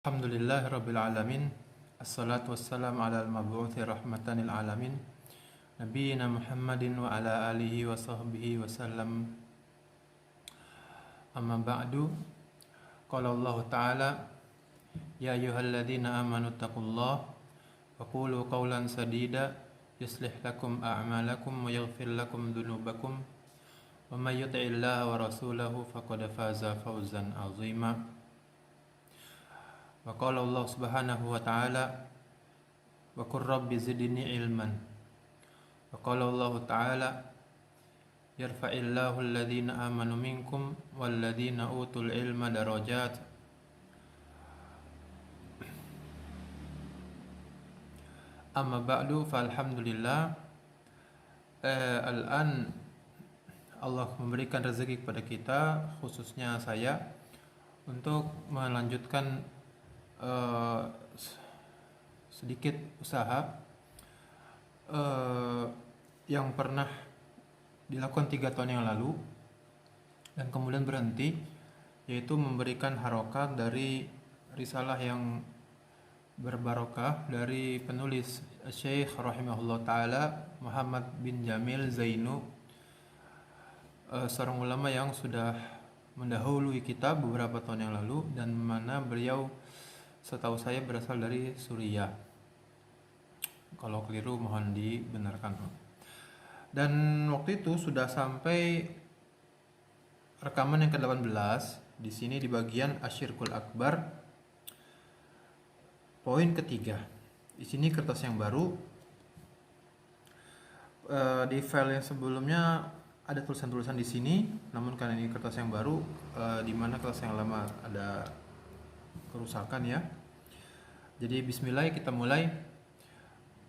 Alhamdulillahirabbil alamin. Assalatu wassalamu ala al-mab'uthi rahmatan lil alamin. Nabiyyina Muhammadin wa ala alihi wa sahbihi wasallam. Amma ba'du. Qala Allah Ta'ala, ya ayyuhalladzina amanu taqullaha wa qulu qawlan sadida yuslih lakum a'malakum wa yaghfir lakum dhunubakum wa may yuti'illaha wa rasulahu faqad faza fawzan 'azima. Wa qala Allah Subhanahu wa ta'ala, wa qur rabbi zidni ilman. Wa qala Allah ta'ala, yarfa'illahu alladhina amanu minkum walladhina utul ilma darajat. Amma ba'du, falhamdulillah. Al-an Allah memberikan rezeki kepada kita, khususnya saya, untuk melanjutkan sedikit usaha yang pernah dilakukan 3 tahun yang lalu dan kemudian berhenti, yaitu memberikan harokat dari risalah yang berbarokah dari penulis Syekh rahimahullah ta'ala Muhammad bin Jamil Zainu, seorang ulama yang sudah mendahului kita beberapa tahun yang lalu, dan mana beliau setahu saya berasal dari Suriah. Kalau keliru mohon dibenarkan. Dan waktu itu sudah sampai rekaman yang ke-18. Di sini di bagian Asyirkul Akbar, poin ketiga. Di sini kertas yang baru. Di file yang sebelumnya ada tulisan-tulisan di sini, namun karena ini kertas yang baru, di mana kertas yang lama ada kerusakan ya. Jadi bismillah, kita mulai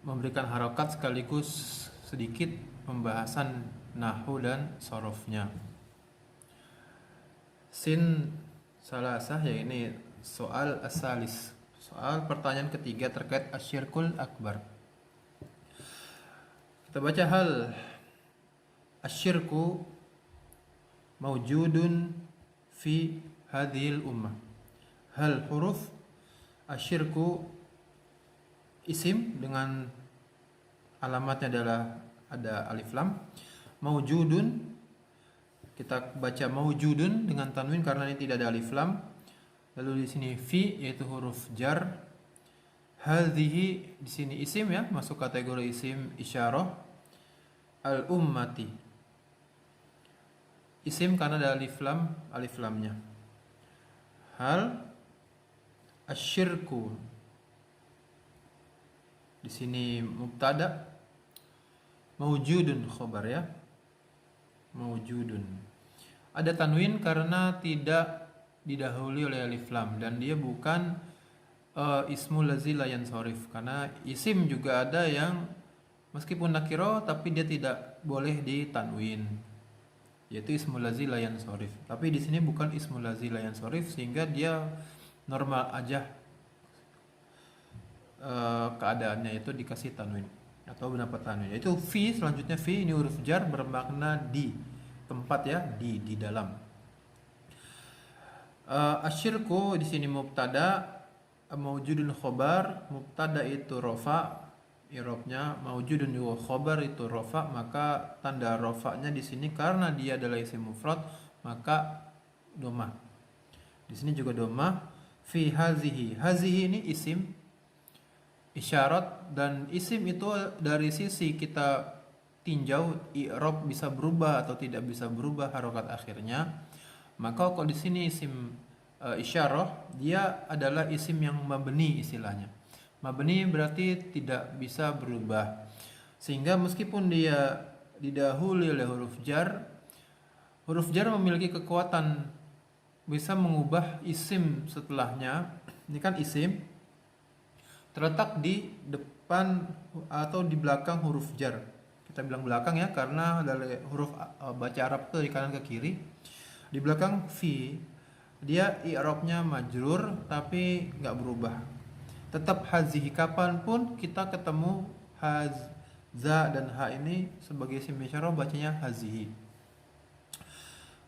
memberikan harokat sekaligus sedikit pembahasan nahwu dan sorofnya. Sin salasah, ya ini soal asalis, soal pertanyaan ketiga terkait asyirkul akbar. Kita baca hal asyirku mawjudun fi hadhil ummah. Hal huruf asyirku isim dengan alamatnya adalah ada alif lam. Mawjudun, kita baca mawjudun dengan tanwin karena ini tidak ada alif lam. Lalu di sini fi, yaitu huruf jar. Hadhihi di sini isim ya, masuk kategori isim isyarah. Al ummati isim karena ada alif lamnya. Hal asyirku di sini mubtada, mawjudun khobar ya, mawjudun. Ada tanwin karena tidak didahului oleh alif lam, dan dia bukan ismul lazi la yansharif, karena isim juga ada yang meskipun nakiro tapi dia tidak boleh ditanwin, yaitu ismul lazi la yansharif. Tapi di sini bukan ismul lazi la yansharif, sehingga dia normal aja keadaannya, itu dikasih tanwin atau mendapat tanwin. Yaitu fi, selanjutnya fi ini huruf jar bermakna di tempat ya, di dalam. Asyirku di sini mubtada, mawjudun khobar. Mubtada itu rofa i'rabnya, mawjudun juga khobar itu rofa, maka tanda rofanya di sini karena dia adalah isim mufrad maka domah. Di sini juga domah. Fi hazihi, hazihi ini isim isyarat, dan isim itu dari sisi kita tinjau i'rab bisa berubah atau tidak bisa berubah harokat akhirnya. Maka kalau di sini isim isyarah, dia adalah isim yang mabni istilahnya. Mabni berarti tidak bisa berubah, sehingga meskipun dia didahului oleh huruf jar memiliki kekuatan bisa mengubah isim setelahnya. Ini kan isim terletak di depan atau di belakang huruf jar. Kita bilang belakang ya, karena dari huruf baca Arab itu dari kanan ke kiri. Di belakang fi, dia i'rabnya majrur tapi nggak berubah, tetap hazihi. Kapanpun kita ketemu za dan ha ini sebagai isim isyarah, bacanya hazihi.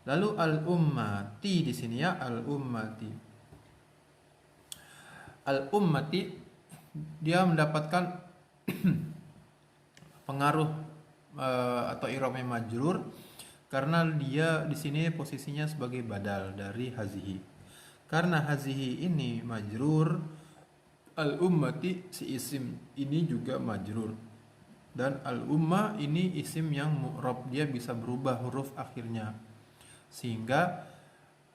Lalu al ummati di sini ya, al ummati. al-ummati, dia mendapatkan pengaruh atau i'rabnya majrur karena dia di sini posisinya sebagai badal dari hazihi. Karena hazihi ini majrur, al-ummati si isim ini juga majrur. Dan al-ummah ini isim yang mu'rab, dia bisa berubah huruf akhirnya. Sehingga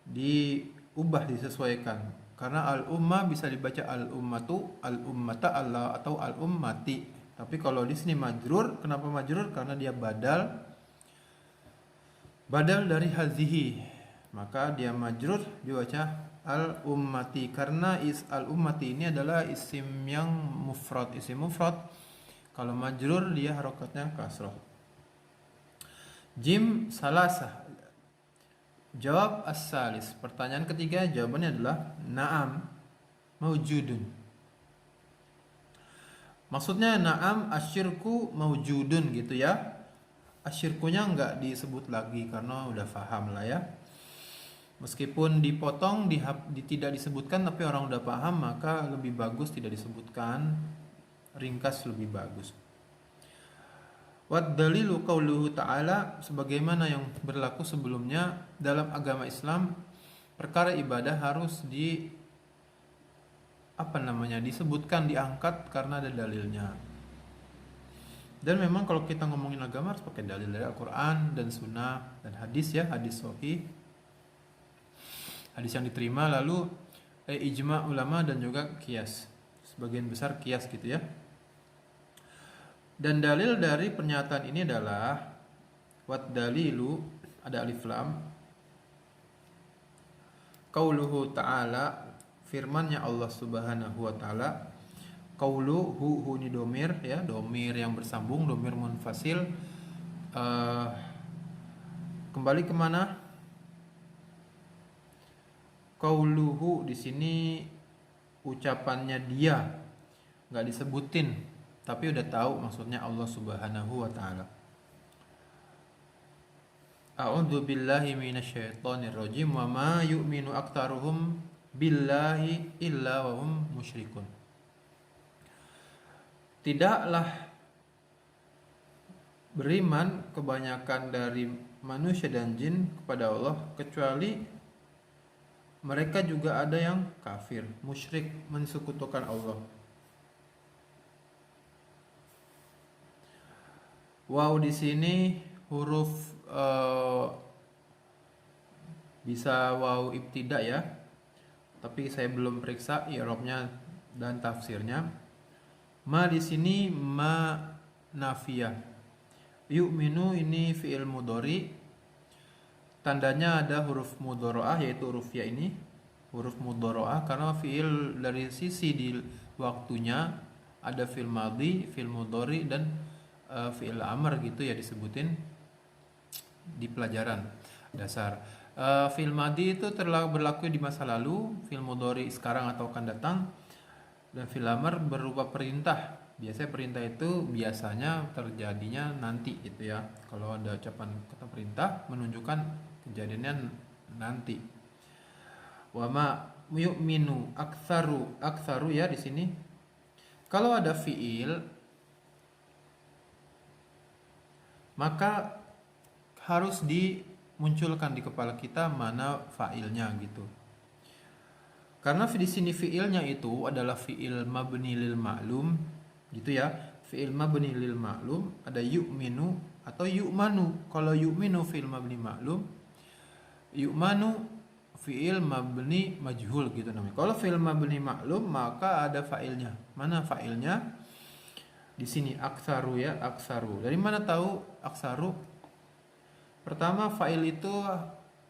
diubah, disesuaikan. Karena al-ummah bisa dibaca al-ummatu, al-ummata, Allah, atau al-ummati. Tapi kalau di sini majrur, kenapa majrur? Karena dia badal dari hazihi. Maka dia majrur dibaca al-ummati, karena al-ummati ini adalah isim yang mufrad. Isim mufrad kalau majrur dia harokatnya kasroh. Jim salasah. Jawab as-salis. Pertanyaan ketiga jawabannya adalah na'am maujudun. Maksudnya na'am asyirku maujudun gitu ya. Asyirkunya enggak disebut lagi karena udah paham lah ya. Meskipun dipotong tidak disebutkan tapi orang udah paham, maka lebih bagus tidak disebutkan. Ringkas lebih bagus. Wad dalilu qauluhu ta'ala, sebagaimana yang berlaku sebelumnya dalam agama Islam, perkara ibadah harus disebutkan, diangkat karena ada dalilnya. Dan memang kalau kita ngomongin agama harus pakai dalil dari Al-Qur'an dan Sunnah dan hadis ya, hadis sahih. Hadis yang diterima, lalu ijma ulama dan juga qiyas. Sebagian besar qiyas gitu ya. Dan dalil dari pernyataan ini adalah wat dalilu, ada alif lam, qauluhu ta'ala, firmannya Allah Subhanahu wa taala. Qauluhu, hu ini domir ya, domir yang bersambung, domir munfasil. Kembali kemana? Qauluhu di sini ucapannya dia, nggak disebutin, tapi udah tahu maksudnya Allah Subhanahu wa taala. A'udzu billahi minasyaitonir rajim wa ma yu'minu aktsaruhum billahi illa wa hum musyrikun. Tidaklah beriman kebanyakan dari manusia dan jin kepada Allah kecuali mereka juga ada yang kafir, musyrik, mensekutukan Allah. Waw di sini huruf bisa waw ibtida ya, tapi saya belum periksa i'rabnya dan tafsirnya. Ma di sini ma nafiyah. Yu'minu ini fi'il mudhari, tandanya ada huruf mudharaah yaitu huruf ya ini, huruf mudharaah karena fi'il dari sisi di waktunya ada fi'il madhi, fi'il mudhari dan fi'il amr gitu ya, disebutin di pelajaran dasar. Fi'il madhi itu berlaku di masa lalu, fi'il mudhari sekarang atau akan datang, dan fi'il amr berupa perintah. Biasanya perintah itu biasanya terjadinya nanti gitu ya. Kalau ada ucapan kata perintah menunjukkan kejadiannya nanti. Wa ma yu'minu aktsaru ya di sini. Kalau ada fi'il maka harus dimunculkan di kepala kita mana fa'ilnya gitu. Karena di sini fi'ilnya itu adalah fi'il mabni lil ma'lum gitu ya. Fi'il mabni lil ma'lum, ada yu'minu atau yu'manu. Kalau yu'minu fi'il mabni ma'lum, yu'manu fi'il mabni majhul gitu namanya. Kalau fi'il mabni ma'lum maka ada fa'ilnya. Mana fa'ilnya? Di sini aksaru ya, aksaru. Dari mana tahu aksaru? Pertama fa'il itu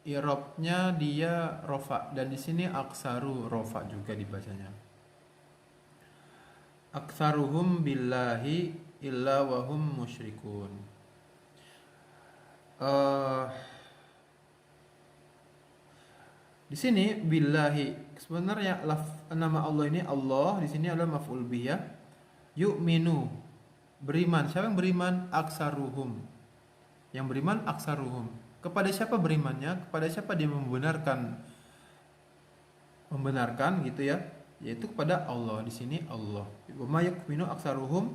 i'rabnya dia rofa, dan di sini aksaru rofa juga dibacanya. Aksaruhum billahi illa wahum musyrikun. Di sini billahi sebenarnya nama Allah ini Allah, di sini adalah maf'ul bih ya. Yu'minu, beriman. Siapa yang beriman? Aksaruhum. Yang beriman aksaruhum. Kepada siapa berimannya? Kepada siapa dia membenarkan gitu ya. yaitu kepada Allah. Di sini Allah. Wa may yu'minu aktsaruhum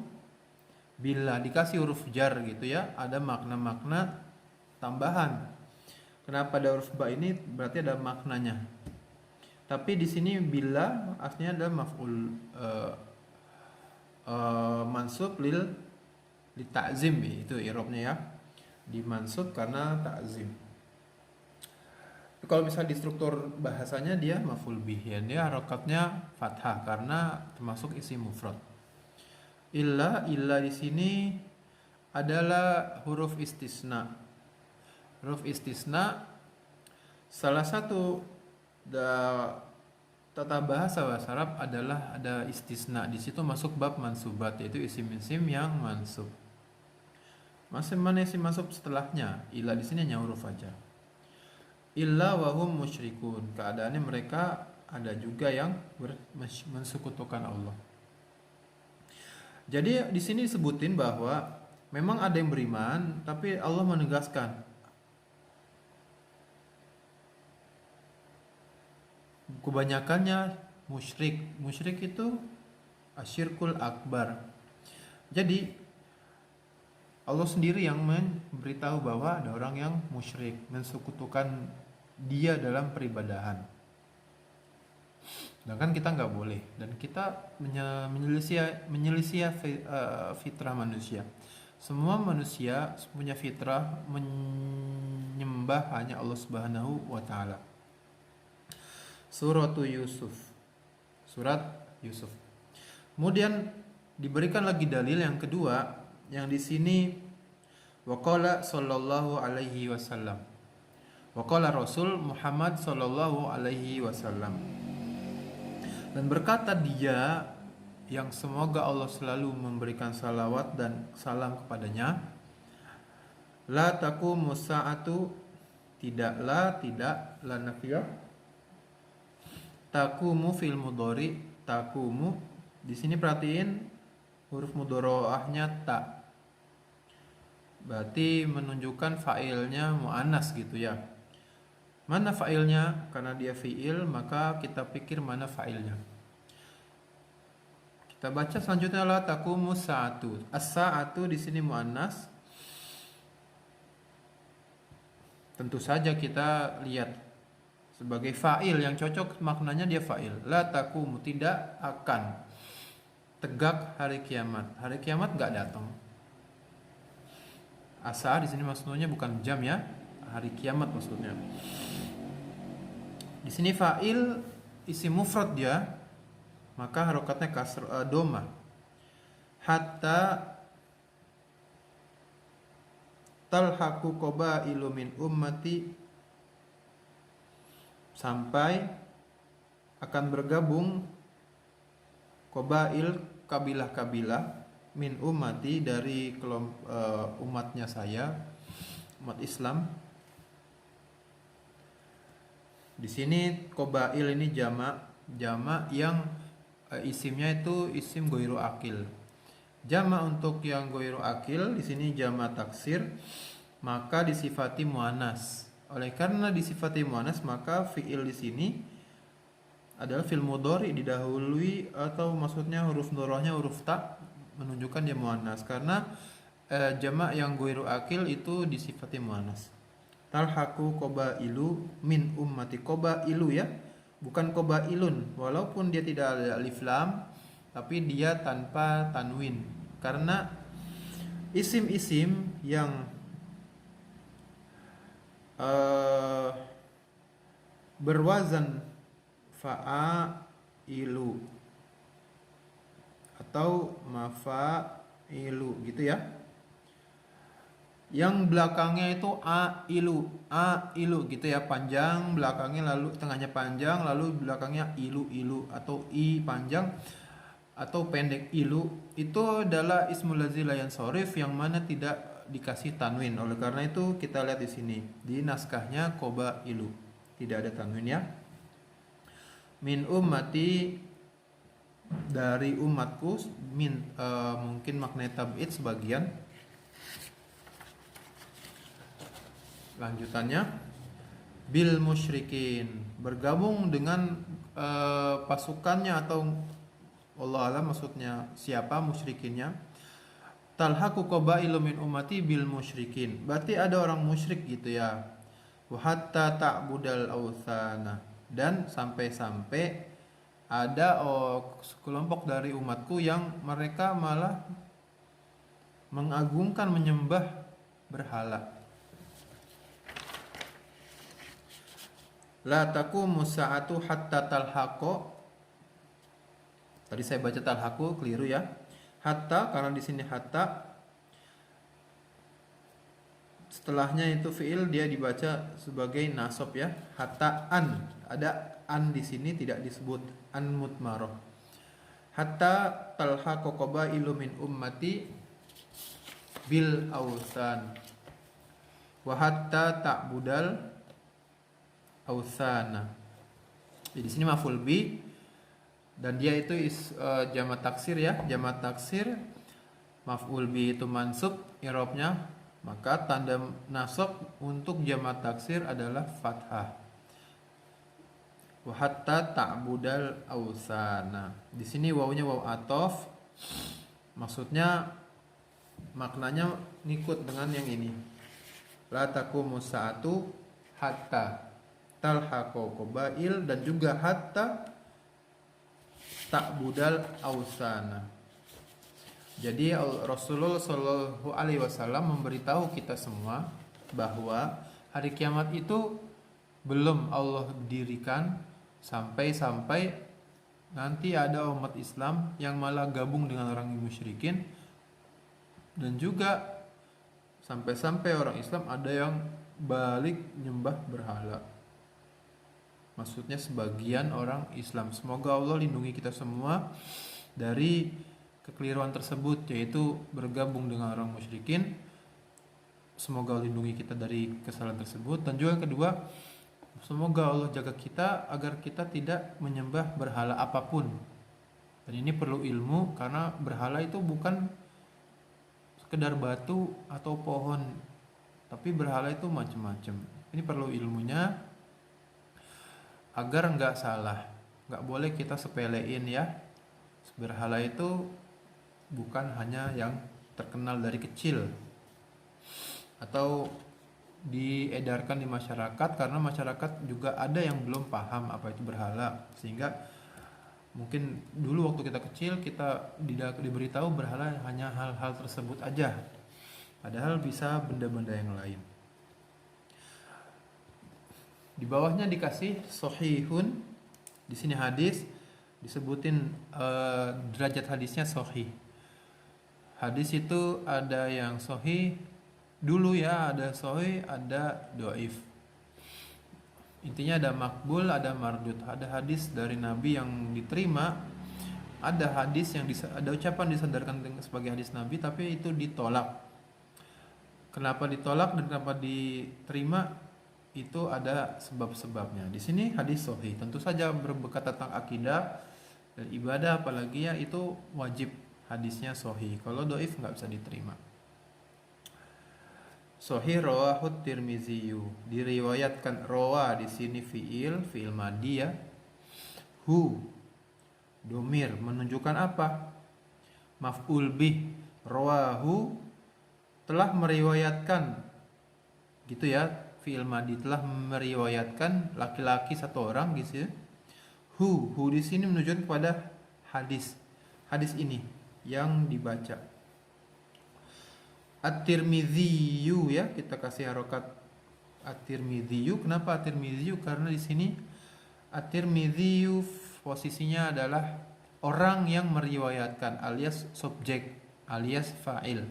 billah, dikasih huruf jar gitu ya, ada makna-makna tambahan. Kenapa ada huruf ba ini? Berarti ada maknanya. Tapi di sini billah aslinya adalah maf'ul mansub li ta'zim, itu i'rabnya ya. Dimansub karena ta'zim. Kalau misalnya di struktur bahasanya dia maf'ul bih ya, dia harokatnya fathah karena termasuk isim mufrad. Illa di sini adalah huruf istisna. Huruf istisna salah satu tata bahasa Arab adalah ada istisna. Di situ masuk bab mansubat, yaitu isim-isim yang mansub. Mana isim mansub setelahnya? Illa di sini hanya huruf aja. Illa wahum musyrikun, keadaannya mereka ada juga yang mensekutukan Allah. Jadi di sini disebutin bahwa memang ada yang beriman, tapi Allah menegaskan kebanyakannya musyrik. Musyrik itu asyirkul akbar. Jadi Allah sendiri yang memberitahu bahwa ada orang yang musyrik, mensekutukan dia dalam peribadahan. Sedangkan kita nggak boleh, dan kita menyelisih fitrah manusia. Semua manusia punya fitrah menyembah hanya Allah Subhanahu wa taala. Surat Yusuf. Kemudian diberikan lagi dalil yang kedua, yang di sini waqala sallallahu alaihi wasallam. Waqala Rasul Muhammad sallallahu alaihi wasallam. Dan berkata dia yang semoga Allah selalu memberikan salawat dan salam kepadanya, la taqumu sa'atu, tidak la nafiyah, taqumu fil mudhari, taqumu di sini perhatiin huruf mudharaahnya ta, berarti menunjukkan fa'ilnya muannas gitu ya. Mana fa'ilnya? Karena dia fi'il, maka kita pikir mana fa'ilnya. Kita baca selanjutnya, la taqumu sa'atu. As-sa'atu di sini muannas. Tentu saja kita lihat sebagai fa'il yang cocok, maknanya dia fa'il. La taqumu, tidak akan tegak hari kiamat. Hari kiamat enggak datang. Asa di sini maksudnya bukan jam ya, hari kiamat maksudnya. Di sini fa'il isim mufrad dia, maka harokatnya kasr doma. Hatta talhaqu qabailu min ummati, sampai akan bergabung qabail, kabilah-kabilah, min ummati dari umatnya saya, umat Islam. Di sini qabail ini jamak yang isimnya itu isim ghairu akil. Jamak untuk yang ghairu akil di sini jamak taksir, maka disifati muannas. Oleh karena disifati muannas, maka fiil di sini adalah fi'il mudhari didahului, atau maksudnya huruf mudhari'nya huruf ta, menunjukkan dia muannas. Karena jamak yang ghairu akil itu disifati muannas. Talhaqu qabailu min ummati, qabailu ya, bukan qabailun, walaupun dia tidak ada alif lam, tapi dia tanpa tanwin. Karena isim-isim yang berwazan fa'ailu atau mafailu gitu ya, yang belakangnya itu ailu gitu ya, panjang belakangnya, lalu tengahnya panjang, lalu belakangnya ilu atau i panjang atau pendek ilu, itu adalah ismul ladzi la yansharif, yang mana tidak dikasih tanwin. Oleh karena itu kita lihat di sini di naskahnya qabailu tidak ada tanwin ya. Min ummati, dari umatku, min mungkin makna tab'id sebagian. Lanjutannya, bil musyrikin, bergabung dengan pasukannya, atau Allah alam maksudnya siapa musyrikinnya. Talhaqu qabailu min ummati bil musyrikin, berarti ada orang musyrik gitu ya. Wa hatta ta'budal authana, dan sampai-sampai ada kelompok dari umatku yang mereka malah mengagungkan, menyembah berhala. La taqumu sa'atu hatta talhaqo. Tadi saya baca talhaqu keliru ya. Hatta, karena di sini hatta setelahnya itu fiil, dia dibaca sebagai nasab ya. Hatta an, ada an di sini tidak disebut, an mutmaroh. Hatta talhaqo qabailu min ummati bil awsan wa hatta ta'budal awsana. Jadi di sini maf'ul bi, dan dia itu jamak taksir ya. Jamak taksir, maf'ul bi itu mansub i'rabnya, maka tanda nasab untuk jamak taksir adalah fathah. Wa hatta ta'budal awsana. Di sini wawunya waw atof, maksudnya maknanya ngikut dengan yang ini. La taqumu sa'atu hatta talhaqo qabail, dan juga hatta ta'budal awsana. Jadi Rasulullah Shallallahu Alaihi Wasallam memberitahu kita semua bahwa hari kiamat itu belum Allah dirikan, sampai nanti ada umat Islam yang malah gabung dengan orang musyrikin, dan juga sampai orang Islam ada yang balik nyembah berhala. Maksudnya sebagian orang Islam. Semoga Allah lindungi kita semua dari kekeliruan tersebut, yaitu bergabung dengan orang musyrikin. Semoga Allah lindungi kita dari kesalahan tersebut. Dan juga yang kedua, semoga Allah jaga kita agar kita tidak menyembah berhala apapun. Dan ini perlu ilmu, karena berhala itu bukan sekedar batu atau pohon, tapi berhala itu macam-macam. Ini perlu ilmunya agar nggak salah. Nggak boleh kita sepelein ya. Berhala itu bukan hanya yang terkenal dari kecil atau diedarkan di masyarakat, karena masyarakat juga ada yang belum paham apa itu berhala, sehingga mungkin dulu waktu kita kecil kita diberitahu berhala hanya hal-hal tersebut aja, padahal bisa benda-benda yang lain. Di bawahnya dikasih sahihun. Di sini hadis disebutin derajat hadisnya sahih. Hadis itu ada yang sahih dulu ya, ada sahih, ada dhaif. Intinya ada makbul, ada mardud. Ada hadis dari Nabi yang diterima, ada hadis yang ada ucapan disandarkan sebagai hadis Nabi tapi itu ditolak. Kenapa ditolak dan kenapa diterima? Itu ada sebab-sebabnya. Di sini hadis sahih, tentu saja berkata tentang akidah dan ibadah, apalagi ya itu wajib hadisnya sahih. Kalau dhaif nggak bisa diterima. Sahih rawahu Tirmizi, diriwayatkan. Rawa di sini fiil madi ya. Hu domir menunjukkan apa? Maf'ul bih. Rawahu telah meriwayatkan, gitu ya. Fi'il madi telah meriwayatkan laki-laki satu orang gitu. Hu di sini menunjukkan kepada hadis ini yang dibaca. At-Tirmidzi ya, kita kasih harokat At-Tirmidzi. Kenapa At-Tirmidzi? Karena di sini At-Tirmidzi posisinya adalah orang yang meriwayatkan, alias subjek, alias fa'il.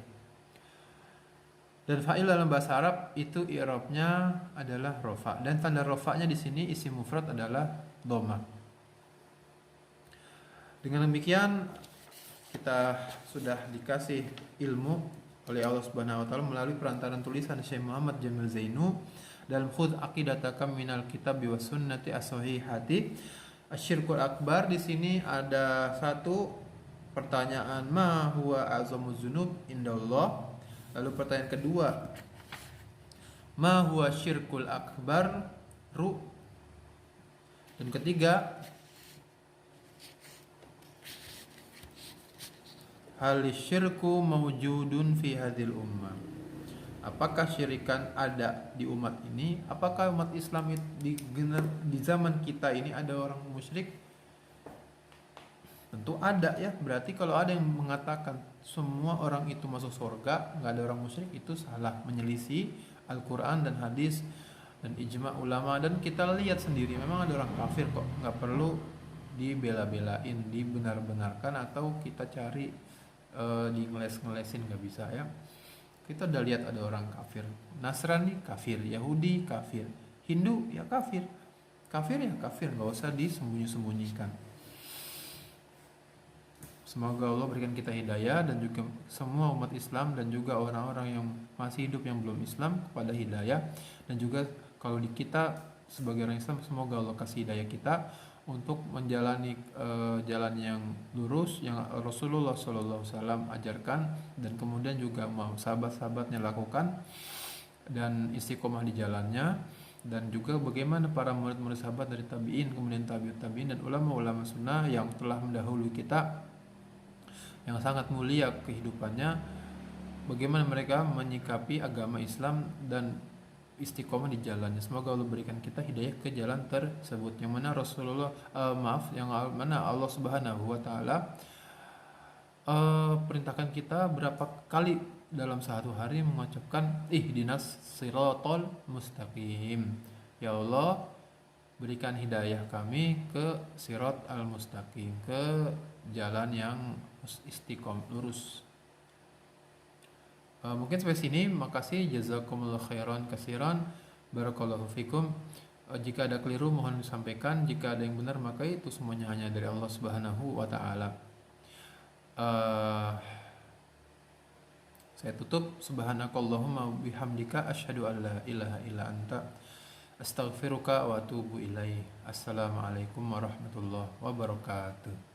Dan fa'il dalam bahasa Arab itu i'rabnya adalah rofa, dan tanda rofanya di sini isim mufrad adalah dhamma. Dengan demikian kita sudah dikasih ilmu oleh Allah Subhanahu wa taala melalui perantaran tulisan Syekh Muhammad Jamil Zainu dalam Khudh Aqidataka minal Kitab wa Sunnati as-Sahihati. Asyirkul akbar, di sini ada satu pertanyaan, ma huwa a'zamuz dzunub indallah. Lalu pertanyaan kedua, ma huwa syirkul akbar, ru. Dan ketiga, hal syirku mawjudun fi hadhil ummah. Apakah syirikan ada di umat ini? Apakah umat Islam di zaman kita ini ada orang musyrik? Tentu ada ya. Berarti kalau ada yang mengatakan semua orang itu masuk surga, nggak ada orang musyrik, itu salah, menyelisih Al-Quran dan hadis dan ijma ulama. Dan kita lihat sendiri memang ada orang kafir kok, nggak perlu dibela-belain, dibenar-benarkan atau kita cari di ngeles-ngelesin, nggak bisa ya. Kita udah lihat ada orang kafir, Nasrani kafir, Yahudi kafir, Hindu ya kafir, kafir ya kafir, nggak usah disembunyi-sembunyikan. Semoga Allah berikan kita hidayah dan juga semua umat Islam dan juga orang-orang yang masih hidup yang belum Islam kepada hidayah. Dan juga kalau di kita sebagai orang Islam, semoga Allah kasih hidayah kita untuk menjalani jalan yang lurus yang Rasulullah SAW ajarkan, dan kemudian juga mau sahabat-sahabatnya lakukan dan istiqomah di jalannya, dan juga bagaimana para murid-murid sahabat dari tabi'in, kemudian tabi'ut tabi'in, dan ulama-ulama sunnah yang telah mendahului kita yang sangat mulia kehidupannya, bagaimana mereka menyikapi agama Islam dan istiqomah di jalannya. Semoga Allah berikan kita hidayah ke jalan tersebut, yang mana yang mana Allah Subhanahu wa taala perintahkan kita berapa kali dalam satu hari mengucapkan ihdinas siratal mustaqim. Ya Allah, berikan hidayah kami ke sirat al-mustaqim, ke jalan yang istiqomah lurus. Mungkin sampai sini. Makasih, jazakumullah khairan kasiran, barakallahu fikum. Jika ada keliru mohon disampaikan, jika ada yang benar maka itu semuanya hanya dari Allah Subhanahu wa taala. Saya tutup, subhanakallahumma bihamdika asyhadu an la ilaha illa anta astaghfiruka wa atubu ilaih. Assalamualaikum warahmatullahi wabarakatuh.